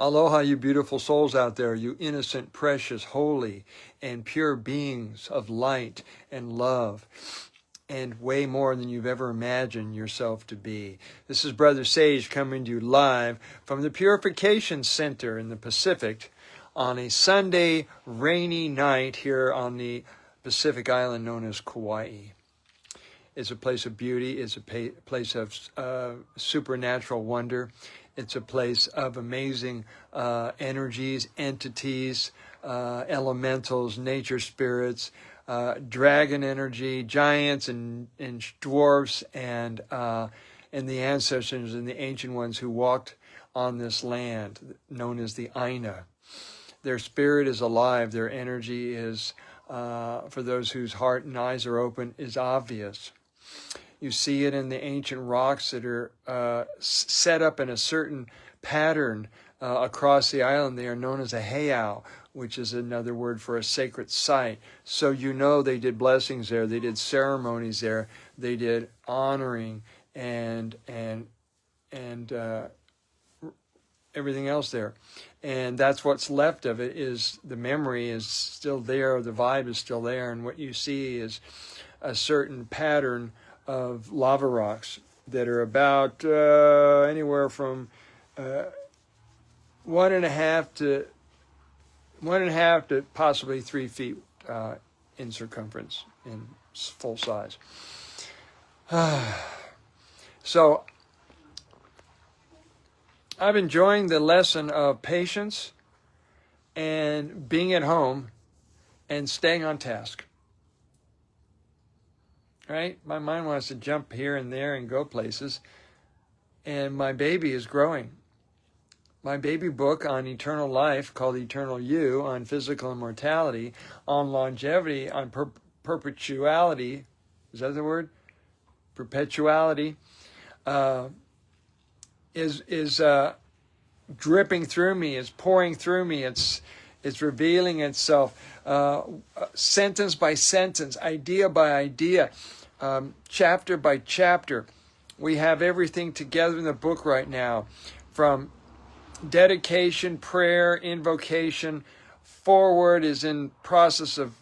Aloha, you beautiful souls out there, you innocent, precious, holy, and pure beings of light and love, and way more than you've ever imagined yourself to be. This is Brother Sage coming to you live from the Purification Center in the Pacific on a Sunday rainy night here on the Pacific island known as Kauai. It's a place of beauty. It's a place of supernatural wonder. It's a place of amazing energies, entities, elementals, nature spirits, dragon energy, giants and dwarfs, and the ancestors and the ancient ones who walked on this land, known as the Aina. Their spirit is alive. Their energy is, for those whose heart and eyes are open, is obvious. You see it in the ancient rocks that are set up in a certain pattern across the island. They are known as a heiau, which is another word for a sacred site. So you know they did blessings there. They did ceremonies there. They did honoring and everything else there. And that's what's left of it. Is the memory is still there. The vibe is still there. And what you see is a certain pattern of lava rocks that are about anywhere from 1.5 to possibly 3 feet in circumference, in full size. So I'm enjoying the lesson of patience and being at home and staying on task. Right? My mind wants to jump here and there and go places. And my baby is growing. My baby book on eternal life, called Eternal You, on physical immortality, on longevity, on perpetuality, is that the word? Perpetuality, is dripping through me, is pouring through me, it's revealing itself, sentence by sentence, idea by idea, chapter by chapter. We have everything together in the book right now, from dedication, prayer, invocation. Forward is in process of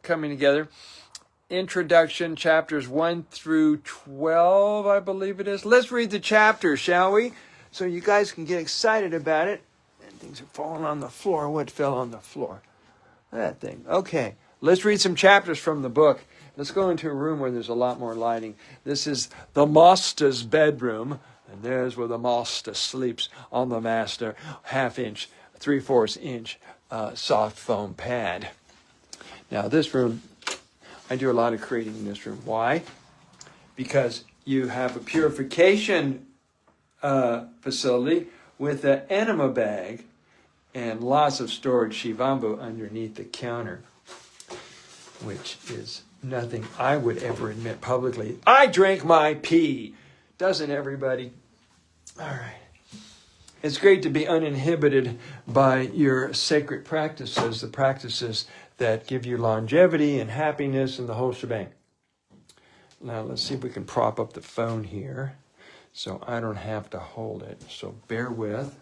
coming together. Introduction, chapters 1 through 12, I believe it is. Let's read the chapters, shall we? So you guys can get excited about it. And things are falling on the floor. What fell on the floor? That thing. Okay, let's read some chapters from the book. Let's go into a room where there's a lot more lighting. This is the master's bedroom. And there's where the master sleeps, on the master 1/2 inch, 3/4 inch soft foam pad. Now this room, I do a lot of creating in this room. Why? Because you have a purification facility with an enema bag and lots of stored shivambu underneath the counter, which is nothing I would ever admit publicly. I drank my pee. Doesn't everybody? All right. It's great to be uninhibited by your sacred practices, the practices that give you longevity and happiness and the whole shebang. Now, let's see if we can prop up the phone here so I don't have to hold it. So bear with.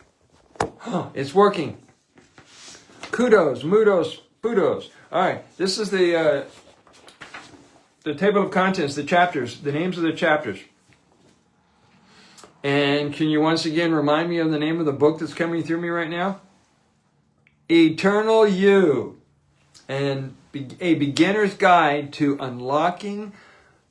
It's working. Kudos, mudos, pudos. All right. This is the table of contents, the chapters, the names of the chapters. And can you once again remind me of the name of the book that's coming through me right now? Eternal You, and a beginner's guide to unlocking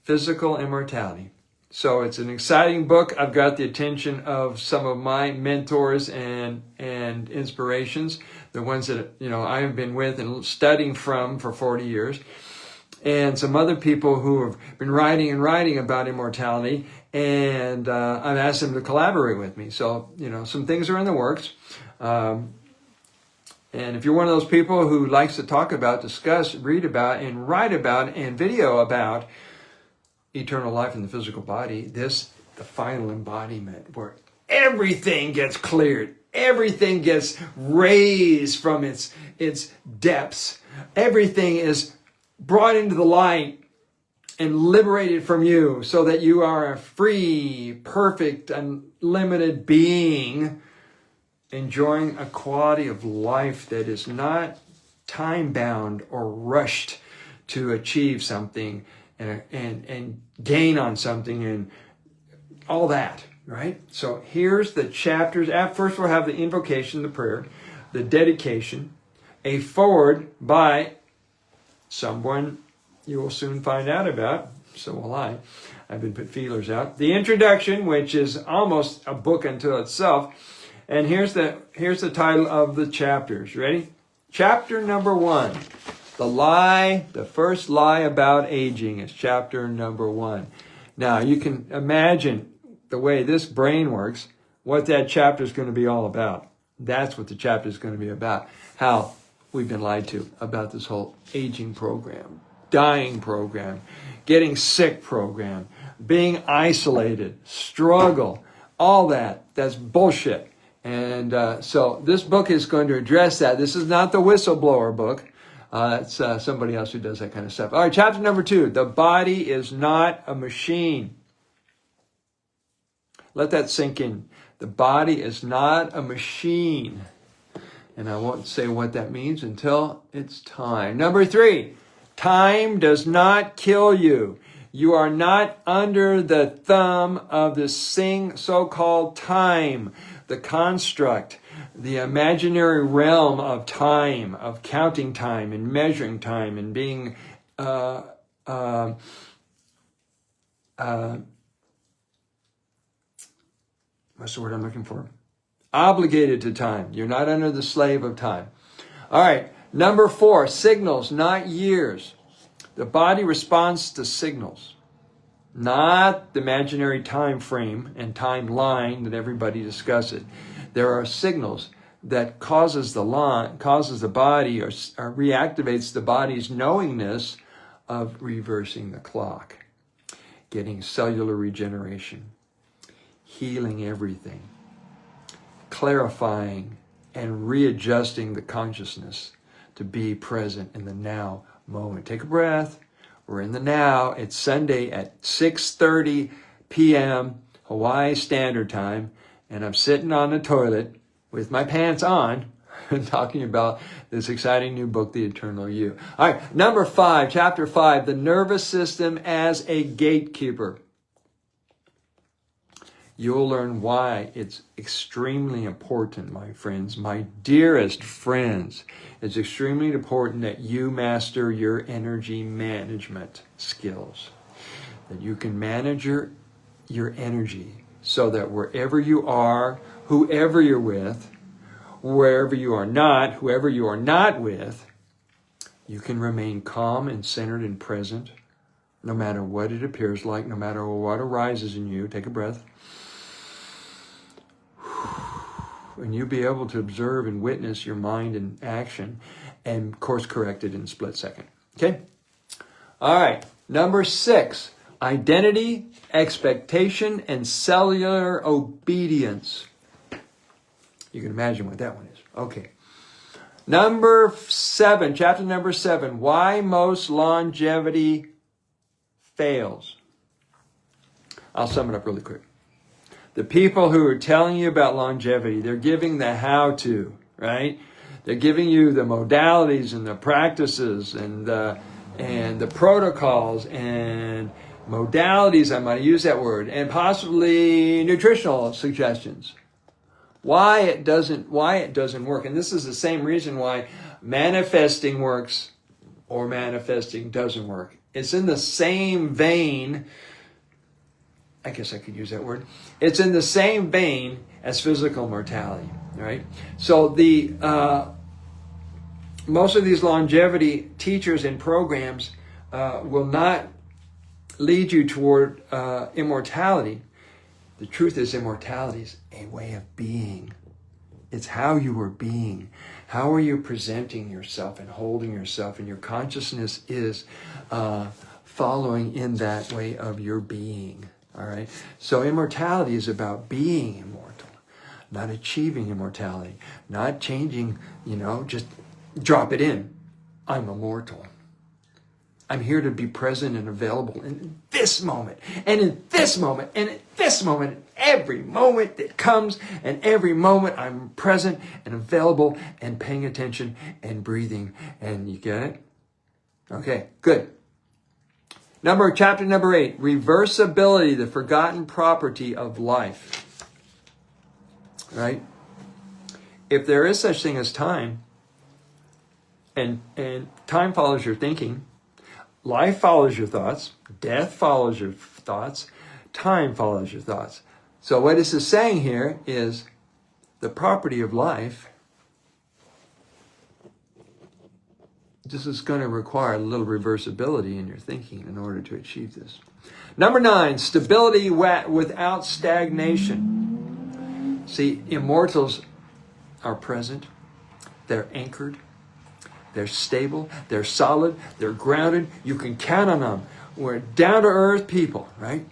physical immortality. So it's an exciting book. I've got the attention of some of my mentors and inspirations, the ones that I've been with and studying from for 40 years. And some other people who have been writing about immortality, and I've asked them to collaborate with me. So, some things are in the works. And if you're one of those people who likes to talk about, discuss, read about, and write about, and video about eternal life in the physical body, the final embodiment, where everything gets cleared, everything gets raised from its depths, everything is brought into the light and liberated from you, so that you are a free, perfect, unlimited being enjoying a quality of life that is not time-bound or rushed to achieve something and gain on something and all that, right? So here's the chapters. At first we'll have the invocation, the prayer, the dedication, a foreword by someone you will soon find out about, so will I. I've been put feelers out. The introduction, which is almost a book unto itself. And here's the title of the chapters. Ready? Chapter number 1. The first lie about aging is chapter number 1. Now, you can imagine the way this brain works, what that chapter is going to be all about. That's what the chapter is going to be about. How we've been lied to about this whole aging program, dying program, getting sick program, being isolated, struggle, all that. That's bullshit. And so this book is going to address that. This is not the whistleblower book. That's somebody else who does that kind of stuff. All right, chapter number 2. The body is not a machine. Let that sink in. The body is not a machine. And I won't say what that means until it's time. Number 3. Time does not kill you. You are not under the thumb of the so-called time, the construct, the imaginary realm of time, of counting time and measuring time and being what's the word I'm looking for? Obligated to time. You're not under the slave of time. All right. Number 4, signals, not years. The body responds to signals, not the imaginary time frame and timeline that everybody discusses. There are signals that causes the body or reactivates the body's knowingness of reversing the clock, getting cellular regeneration, healing everything, clarifying and readjusting the consciousness to be present in the now moment. Take a breath. We're in the now. It's Sunday at 6:30 p.m. Hawaii Standard Time, and I'm sitting on the toilet with my pants on and talking about this exciting new book, The Eternal You. All right, number 5, chapter 5, the nervous system as a gatekeeper. You'll learn why it's extremely important, my friends, my dearest friends. It's extremely important that you master your energy management skills, that you can manage your energy so that wherever you are, whoever you're with, wherever you are not, whoever you are not with, you can remain calm and centered and present, no matter what it appears like, no matter what arises in you. Take a breath. And you'll be able to observe and witness your mind in action and course correct it in a split second. Okay? All right. Number 6, identity, expectation, and cellular obedience. You can imagine what that one is. Okay. Number 7, chapter number 7, why most longevity fails. I'll sum it up really quick. The people who are telling you about longevity, they're giving the how-to, right? They're giving you the modalities and the practices and the protocols and modalities, I might use that word, and possibly nutritional suggestions. Why it doesn't work. And this is the same reason why manifesting works or manifesting doesn't work. It's in the same vein, I guess I could use that word. It's in the same vein as physical mortality, right? So the most of these longevity teachers and programs will not lead you toward immortality. The truth is, immortality is a way of being. It's how you are being. How are you presenting yourself and holding yourself? And your consciousness is following in that way of your being. All right. So immortality is about being immortal, not achieving immortality, not changing, just drop it in. I'm immortal. I'm here to be present and available in this moment, and in this moment, and in this moment, and every moment that comes, and every moment I'm present and available and paying attention and breathing. And you get it? Okay, good. Chapter number 8, reversibility, the forgotten property of life. Right? If there is such thing as time, and time follows your thinking, life follows your thoughts, death follows your thoughts, time follows your thoughts. So what this is saying here is the property of life, this is going to require a little reversibility in your thinking in order to achieve this. Number 9, stability without stagnation. See, immortals are present, they're anchored, they're stable, they're solid, they're grounded. You can count on them. We're down-to-earth people, right?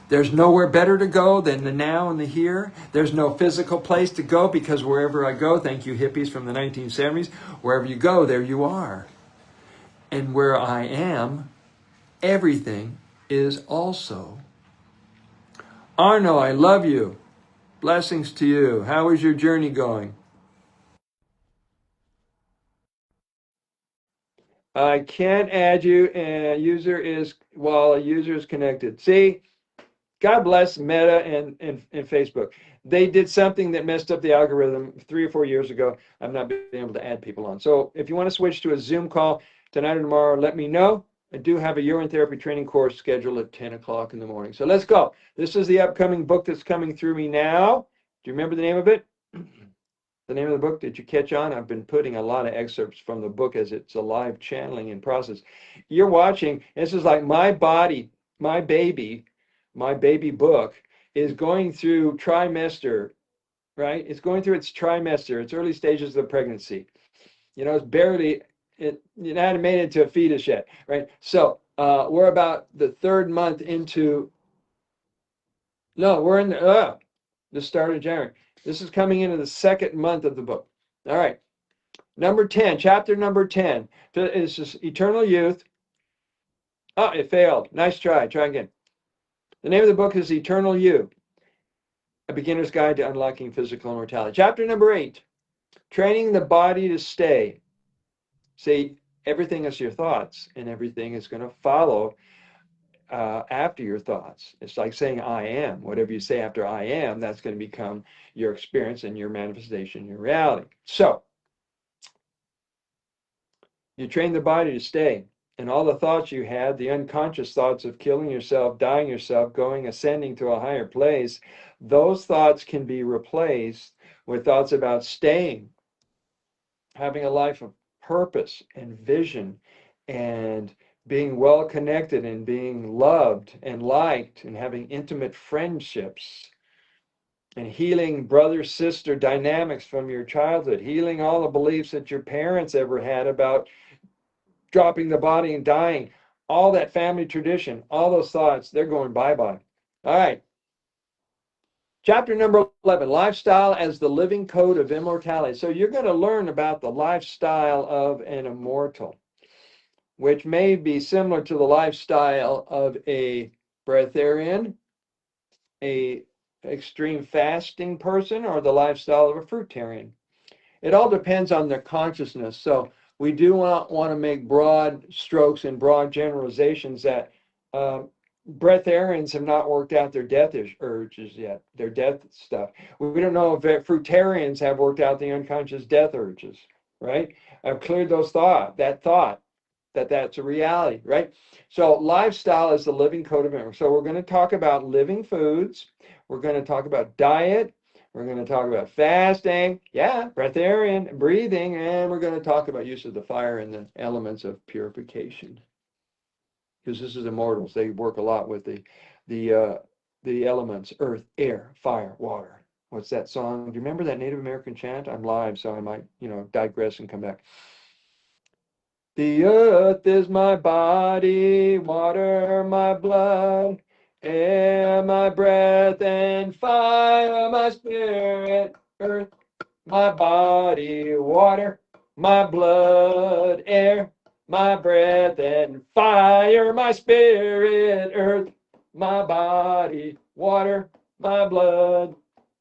There's nowhere better to go than the now and the here. There's no physical place to go because wherever I go, thank you hippies from the 1970s, wherever you go, there you are. And where I am, everything is also. Arno, I love you. Blessings to you. How is your journey going? I can't add you, and a user is connected. See, God bless Meta and Facebook. They did something that messed up the algorithm 3 or 4 years ago. I've not been able to add people on. So if you want to switch to a Zoom call tonight or tomorrow, let me know. I do have a urine therapy training course scheduled at 10 o'clock in the morning. So let's go. This is the upcoming book that's coming through me now. Do you remember the name of it? The name of the book, did you catch on? I've been putting a lot of excerpts from the book as it's a live channeling in process. You're watching, this is like my body, my baby book is going through trimester, right? It's going through its trimester, its early stages of pregnancy. You know, it's barely, it hadn't made it to a fetus yet, right? So we're about the 3rd month into, no, we're in the start of January. This is coming into the 2nd month of the book. All right. Number 10, chapter number 10 is just eternal youth. Oh, it failed. Nice try. Try again. The name of the book is Eternal You, A Beginner's Guide to Unlocking Physical Immortality. Chapter number 8, training the body to stay. See, everything is your thoughts, and everything is going to follow after your thoughts. It's like saying I am. Whatever you say after I am, that's going to become your experience and your manifestation, your reality. So, you train the body to stay. And all the thoughts you had, the unconscious thoughts of killing yourself, dying yourself, ascending to a higher place, those thoughts can be replaced with thoughts about staying, having a life of purpose and vision, and being well connected and being loved and liked and having intimate friendships and healing brother-sister dynamics from your childhood, healing all the beliefs that your parents ever had about dropping the body and dying, all that family tradition, all those thoughts, they're going bye-bye. All right. Chapter number 11, lifestyle as the living code of immortality. So you're going to learn about the lifestyle of an immortal, which may be similar to the lifestyle of a breatharian, a extreme fasting person, or the lifestyle of a fruitarian. It all depends on their consciousness. So we do want to make broad strokes and broad generalizations that breatharians have not worked out their death urges yet, their death stuff. We don't know if fruitarians have worked out the unconscious death urges, right? I've cleared those that's a reality, right? So lifestyle is the living code of memory. So we're going to talk about living foods. We're going to talk about diet. We're going to talk about fasting, breatharian, breathing, and we're going to talk about use of the fire and the elements of purification. Because this is immortals. They work a lot with the elements, earth, air, fire, water. What's that song? Do you remember that Native American chant? I'm live, so I might, digress and come back. The earth is my body, water my blood, air my breath, and fire my spirit. Earth, my body, water, my blood, air, my breath and fire, my spirit, earth, my body, water, my blood,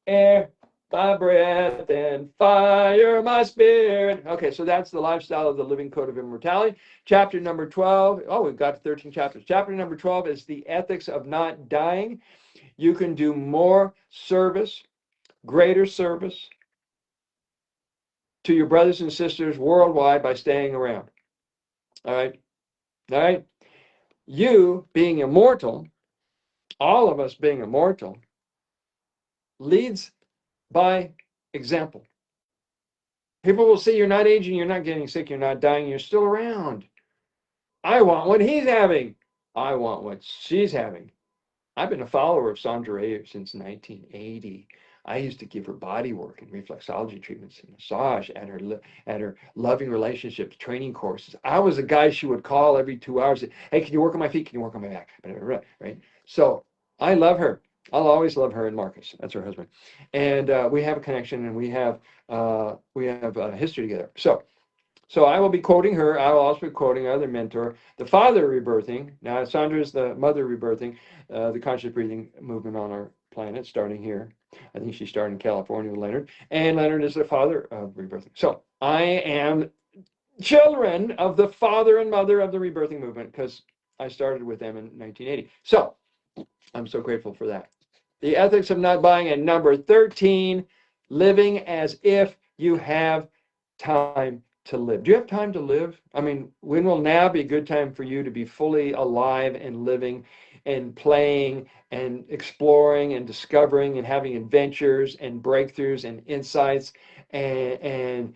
air, my breath and fire, my spirit. Okay, so that's the lifestyle of the living code of immortality. Chapter number 12. Oh, we've got 13 chapters. Chapter number 12 is the ethics of not dying. You can do more service, greater service to your brothers and sisters worldwide by staying around. All right. All right. You being immortal, all of us being immortal, leads by example. People will see you're not aging, you're not getting sick, you're not dying, you're still around. I want what he's having. I want what she's having. I've been a follower of Sandra Ayer since 1980. I used to give her body work and reflexology treatments and massage at her loving relationships training courses. I was a guy she would call every 2 hours. Hey, can you work on my feet? Can you work on my back? Right? So I love her. I'll always love her and Marcus. That's her husband, and we have a connection, and we have a history together. So I will be quoting her. I will also be quoting our other mentor, the father of rebirthing. Now, Sandra is the mother of rebirthing, the conscious breathing movement on our planet, starting here. I think she started in California with Leonard. And Leonard is the father of rebirthing. So I am children of the father and mother of the rebirthing movement because I started with them in 1980. So I'm so grateful for that. The ethics of not buying, and number 13, living as if you have time to live. Do you have time to live? I mean, when will now be a good time for you to be fully alive and living and playing and exploring and discovering and having adventures and breakthroughs and insights and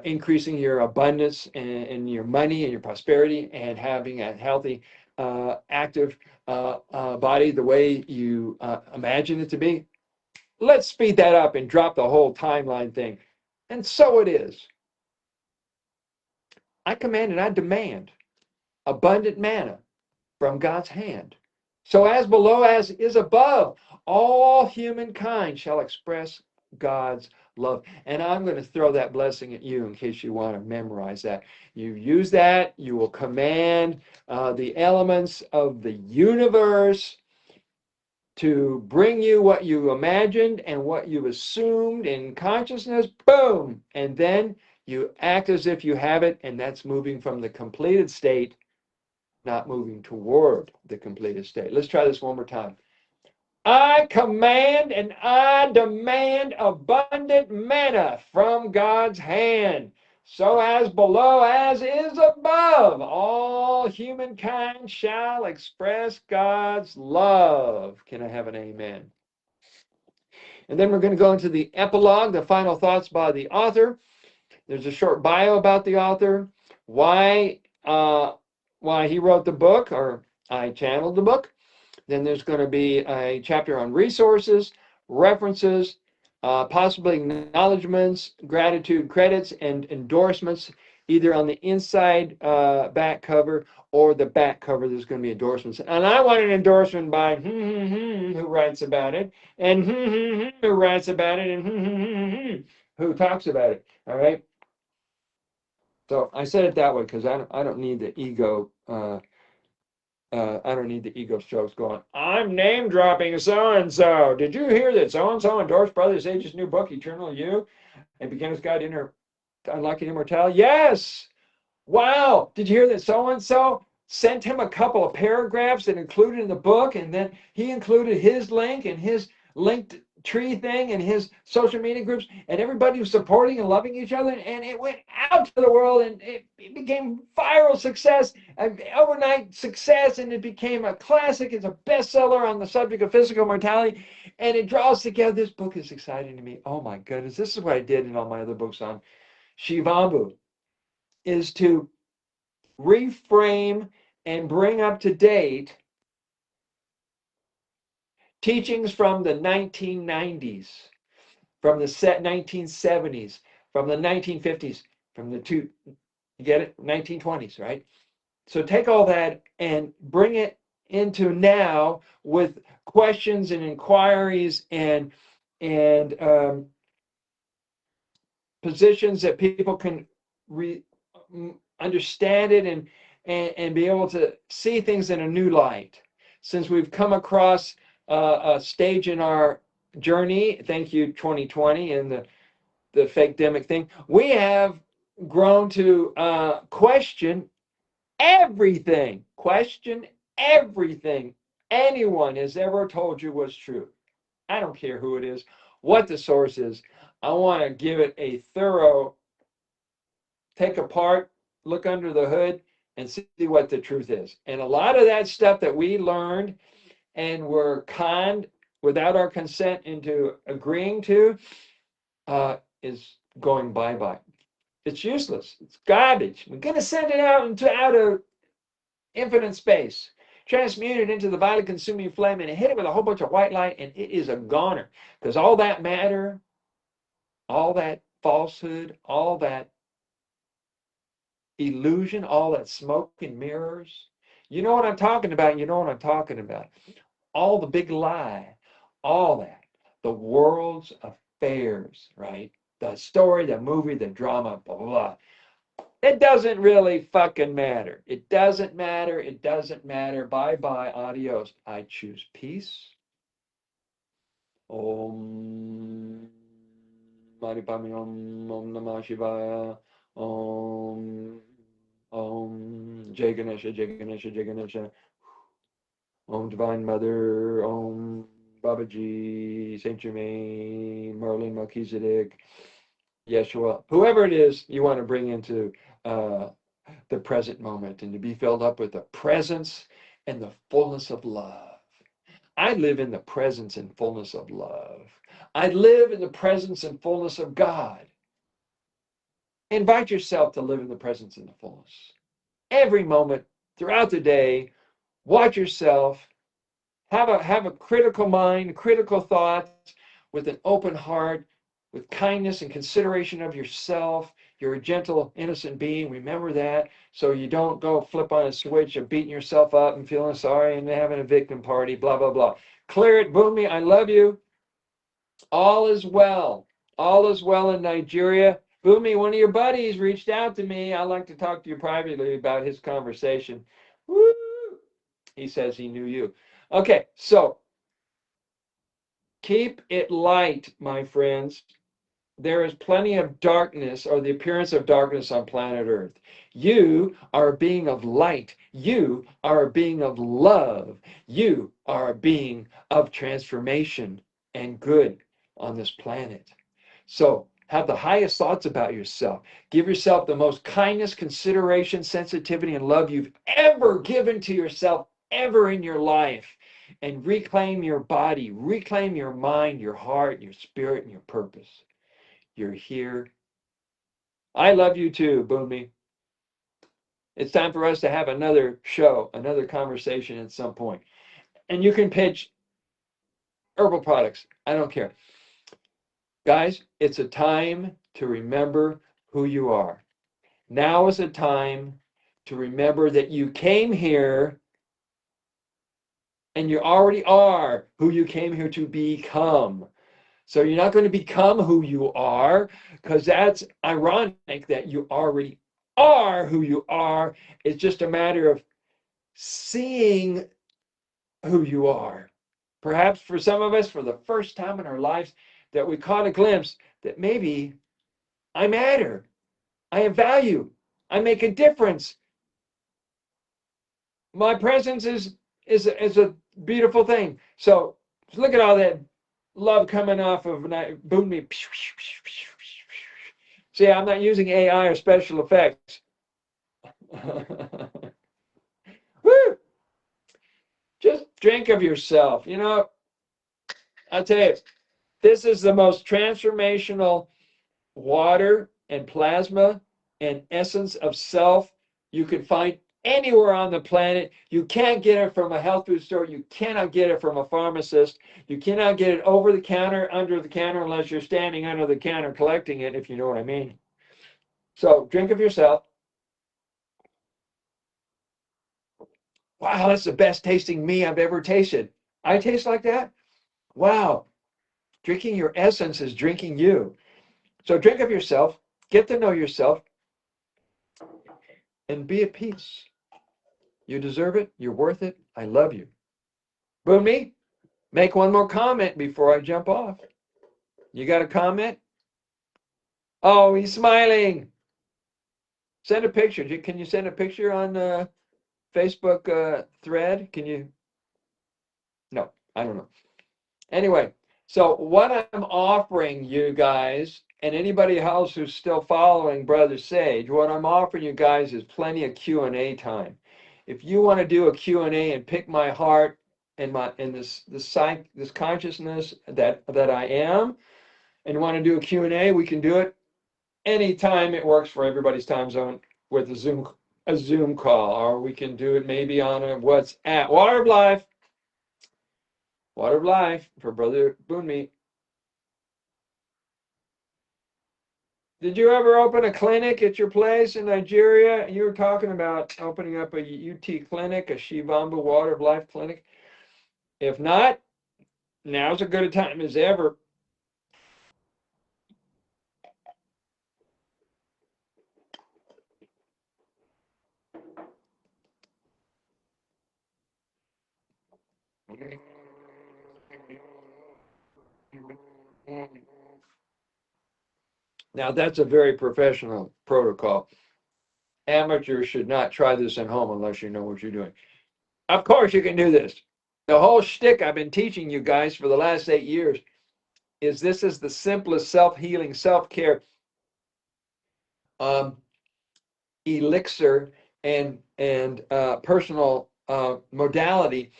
increasing your abundance and your money and your prosperity and having a healthy, active body the way you imagine it to be? Let's speed that up and drop the whole timeline thing. And so it is. I command and I demand abundant manna from God's hand. So as below as is above, all humankind shall express God's love. And I'm going to throw that blessing at you in case you want to memorize that. You use that, you will command the elements of the universe to bring you what you imagined and what you assumed in consciousness, boom, and then you act as if you have it, and that's moving from the completed state, not moving toward the completed state. Let's try this one more time. I command and I demand abundant manna from God's hand, so as below as is above, all humankind shall express God's love. Can I have an amen? And then we're going to go into the epilogue, the final thoughts by the author. There's a short bio about the author, why he wrote the book, or I channeled the book. Then there's going to be a chapter on resources, references, possibly acknowledgments, gratitude credits, and endorsements, either on the inside back cover or the back cover. There's going to be endorsements. And I want an endorsement by who writes about it, and who writes about it, and who talks about it. All right. So I said it that way because I don't need the ego. I don't need the ego strokes going, I'm name dropping so and so. Did you hear that so and so endorsed Brother Sage's new book, Eternal You, and Beginner's Guide to Unlocking Immortality? Yes. Wow. Did you hear that so and so sent him a couple of paragraphs that included in the book, and then he included his link and his linked tree thing and his social media groups, and everybody was supporting and loving each other, and it went out to the world, and it became viral success, overnight success, and it became a classic. It's a bestseller on the subject of physical mortality, and it draws together. This book is exciting to me. Oh my goodness, this is what I did in all my other books on Shivambu, is to reframe and bring up to date teachings from the 1990s, from the 1970s, from the 1950s, from the you get it, 1920s, right? So take all that and bring it into now with questions and inquiries and positions that people can understand it and be able to see things in a new light. Since we've come across a stage in our journey, thank you 2020 and the fake demic thing, we have grown to question everything. Question everything anyone has ever told you was true. I don't care who it is, what the source is. I want to give it a thorough take apart, look under the hood, and see what the truth is. And a lot of that stuff that we learned and were conned without our consent into agreeing to is going bye-bye. It's useless. It's garbage. We're going to send it out into outer infinite space, transmute it into the violet consuming flame, and hit it with a whole bunch of white light, and it is a goner. Because all that matter, all that falsehood, all that illusion, all that smoke and mirrors. You know what I'm talking about. You know what I'm talking about. All the big lie, all that, the world's affairs, right? The story, the movie, the drama, blah, blah, blah. It doesn't really fucking matter. It doesn't matter. It doesn't matter. Bye bye. Adios. I choose peace. Om Mani Padme Om Namah Shivaya. Om Jai Ganesha, Jai Ganesha, Jai Ganesha. Om Divine Mother, Om Babaji, Saint Germain, Merlin, Melchizedek, Yeshua, whoever it is you want to bring into the present moment and to be filled up with the presence and the fullness of love. I live in the presence and fullness of love. I live in the presence and fullness of God. Invite yourself to live in the presence and the fullness. Every moment throughout the day, watch yourself. Have a critical mind, critical thoughts, with an open heart, with kindness and consideration of yourself. You're a gentle, innocent being. Remember that, so you don't go flip on a switch of beating yourself up and feeling sorry and having a victim party, blah, blah, blah. Clear it, Boomy. I love you. All is well. All is well in Nigeria. Boomy, one of your buddies reached out to me. I'd like to talk to you privately about his conversation. Woo! He says he knew you. Okay, so keep it light, my friends. There is plenty of darkness or the appearance of darkness on planet Earth. You are a being of light. You are a being of love. You are a being of transformation and good on this planet. So have the highest thoughts about yourself. Give yourself the most kindness, consideration, sensitivity, and love you've ever given to yourself ever in your life. And reclaim your body, reclaim your mind, your heart, your spirit, and your purpose. You're here. I love you too, Boomy. It's time for us to have another show, another conversation at some point. And you can pitch herbal products. I don't care. Guys, it's a time to remember who you are. Now is a time to remember that you came here and you already are who you came here to become. So you're not going to become who you are, because that's ironic that you already are who you are. It's just a matter of seeing who you are. Perhaps for some of us, for the first time in our lives, that we caught a glimpse that maybe I matter, I have value, I make a difference. My presence is a beautiful thing. So look at all that love coming off of boom me. See, I'm not using AI or special effects. Woo! Just drink of yourself. You know, I'll tell you, this is the most transformational water and plasma and essence of self you can find anywhere on the planet. You can't get it from a health food store. You cannot get it from a pharmacist. You cannot get it over the counter, under the counter, unless you're standing under the counter collecting it, if you know what I mean. So drink of yourself. Wow, that's the best tasting me I've ever tasted. I taste like that? Wow. Drinking your essence is drinking you. So drink of yourself. Get to know yourself. and be at peace. You deserve it. You're worth it. I love you. Boomy, make one more comment before I jump off. You got a comment? Oh, he's smiling. Send a picture. Can you send a picture on Facebook thread? Can you? No, I don't know. Anyway, so what I'm offering you guys and anybody else who's still following Brother Sage, what I'm offering you guys is plenty of Q&A time. If you want to do a Q&A and pick my heart and this consciousness that I am, and want to do a Q&A, we can do it anytime it works for everybody's time zone with a Zoom call, or we can do it maybe on a WhatsApp. Water of Life for Brother Boonmi. Did you ever open a clinic at your place in Nigeria? You were talking about opening up a UT clinic, a Shivamba Water of Life clinic. If not, now's as good a time as ever. Now, that's a very professional protocol. Amateurs should not try this at home unless you know what you're doing. Of course, you can do this. The whole shtick I've been teaching you guys for the last 8 years is this is the simplest self-healing, self-care elixir and personal modality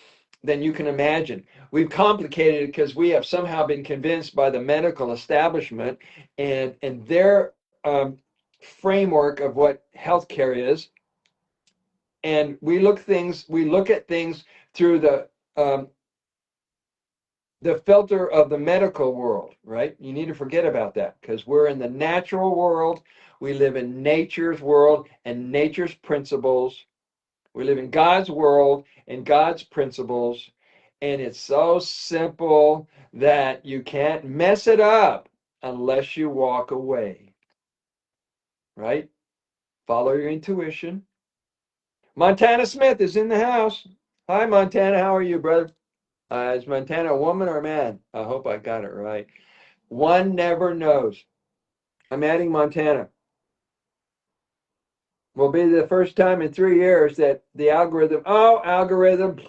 than you can imagine. We've complicated it because we have somehow been convinced by the medical establishment and their framework of what healthcare is, and we look at things through the filter of the medical world, right? You need to forget about that because we're in the natural world. We live in nature's world and nature's principles. We live in God's world and God's principles. And it's so simple that you can't mess it up unless you walk away, right? Follow your intuition. Montana Smith is in the house. Hi, Montana. How are you, brother? Is Montana a woman or a man? I hope I got it right. One never knows. I'm adding Montana. Will be the first time in 3 years that the algorithm.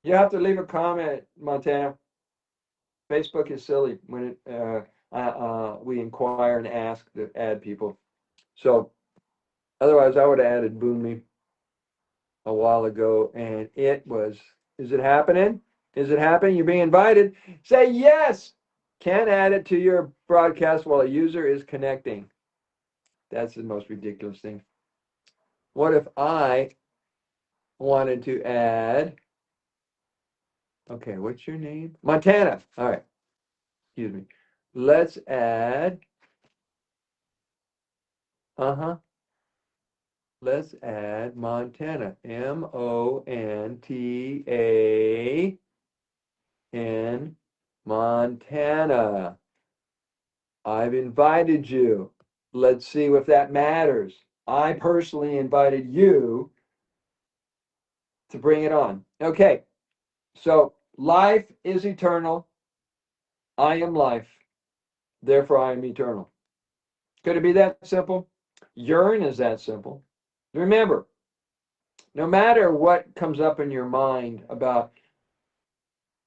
You have to leave a comment, Montana. Facebook is silly when we inquire and ask to add people. So otherwise, I would have added Boonme a while ago, and it was. Is it happening? Is it happening? You're being invited. Say yes. Can't add it to your broadcast while a user is connecting. That's the most ridiculous thing. What if I wanted to add? Okay, what's your name? Montana. All right. Excuse me. Let's add. Let's add Montana. Montana. Montana. I've invited you. Let's see if that matters. I personally invited you to bring it on. Okay. So life is eternal. I am life. Therefore, I am eternal. Could it be that simple? Urine is that simple. Remember, no matter what comes up in your mind about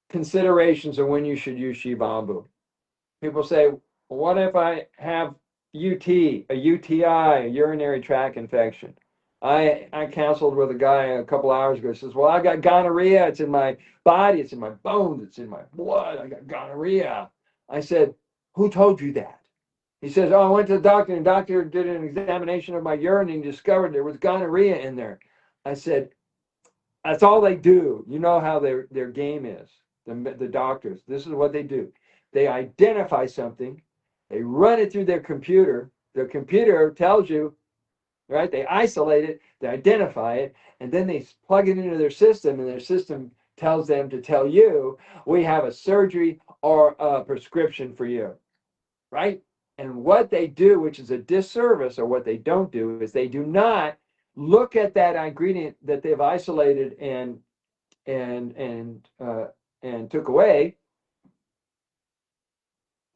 considerations of when you should use Shibambu, people say, well, what if I have UT, a UTI, a urinary tract infection? I counseled with a guy a couple hours ago. He says, well, I got gonorrhea. It's in my body. It's in my bones. It's in my blood. I got gonorrhea. I said, who told you that? He says, oh, I went to the doctor, and the doctor did an examination of my urine and discovered there was gonorrhea in there. I said, that's all they do. You know how their game is, the doctors. This is what they do. They identify something. They run it through their computer. Their computer tells you, right? They isolate it, they identify it, and then they plug it into their system, and their system tells them to tell you, we have a surgery or a prescription for you, right? And what they do, which is a disservice, or what they don't do, is they do not look at that ingredient that they've isolated and took away,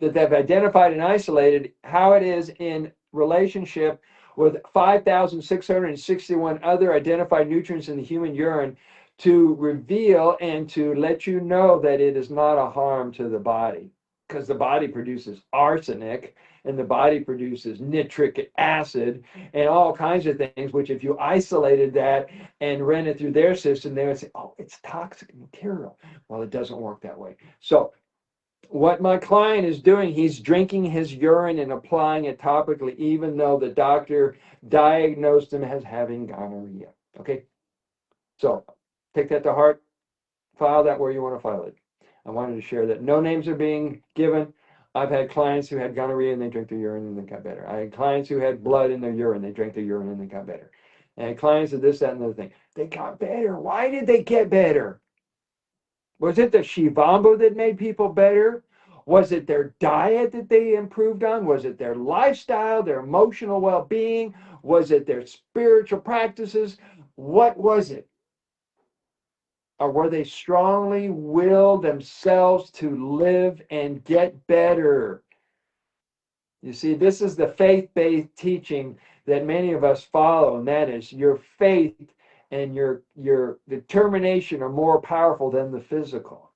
that they've identified and isolated, how it is in relationship with 5,661 other identified nutrients in the human urine, to reveal and to let you know that it is not a harm to the body, because the body produces arsenic and the body produces nitric acid and all kinds of things, which if you isolated that and ran it through their system, they would say, oh, it's toxic material. Well, it doesn't work that way. So what my client is doing, he's drinking his urine and applying it topically, even though the doctor diagnosed him as having gonorrhea. Okay, so take that to heart, file that where you want to file it. I wanted to share that. No names are being given. I've had clients who had gonorrhea and they drank their urine and they got better. I had clients who had blood in their urine, they drank their urine and they got better. And I had clients of this, that, and the other thing. They got better. Why did they get better? Was it the Shivambu that made people better? Was it their diet that they improved on? Was it their lifestyle, their emotional well-being? Was it their spiritual practices? What was it? Or were they strongly willed themselves to live and get better? You see, this is the faith-based teaching that many of us follow, and that is your faith and your determination are more powerful than the physical.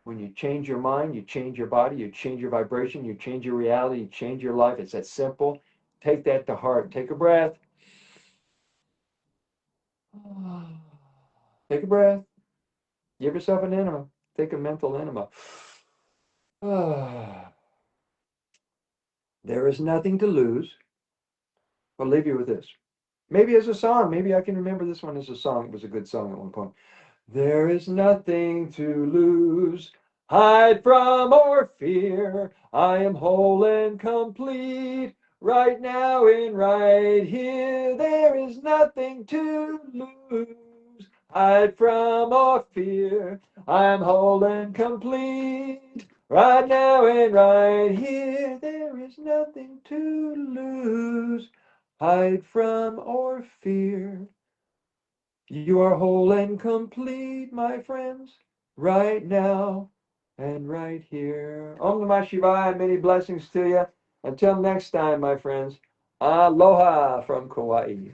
When you change your mind, you change your body, you change your vibration, you change your reality, you change your life. It's that simple. Take that to heart. Take a breath. Take a breath. Give yourself an enema. Take a mental enema. There is nothing to lose. I'll leave you with this. Maybe as a song. Maybe I can remember this one as a song. It was a good song at one point. There is nothing to lose, hide from or fear. I am whole and complete right now and right here. There is nothing to lose, hide from or fear. I am whole and complete right now and right here. There is nothing to lose, hide from or fear. You are whole and complete, my friends, right now and right here. Om Namah Shivaya, many blessings to you. Until next time, my friends, aloha from Kauai.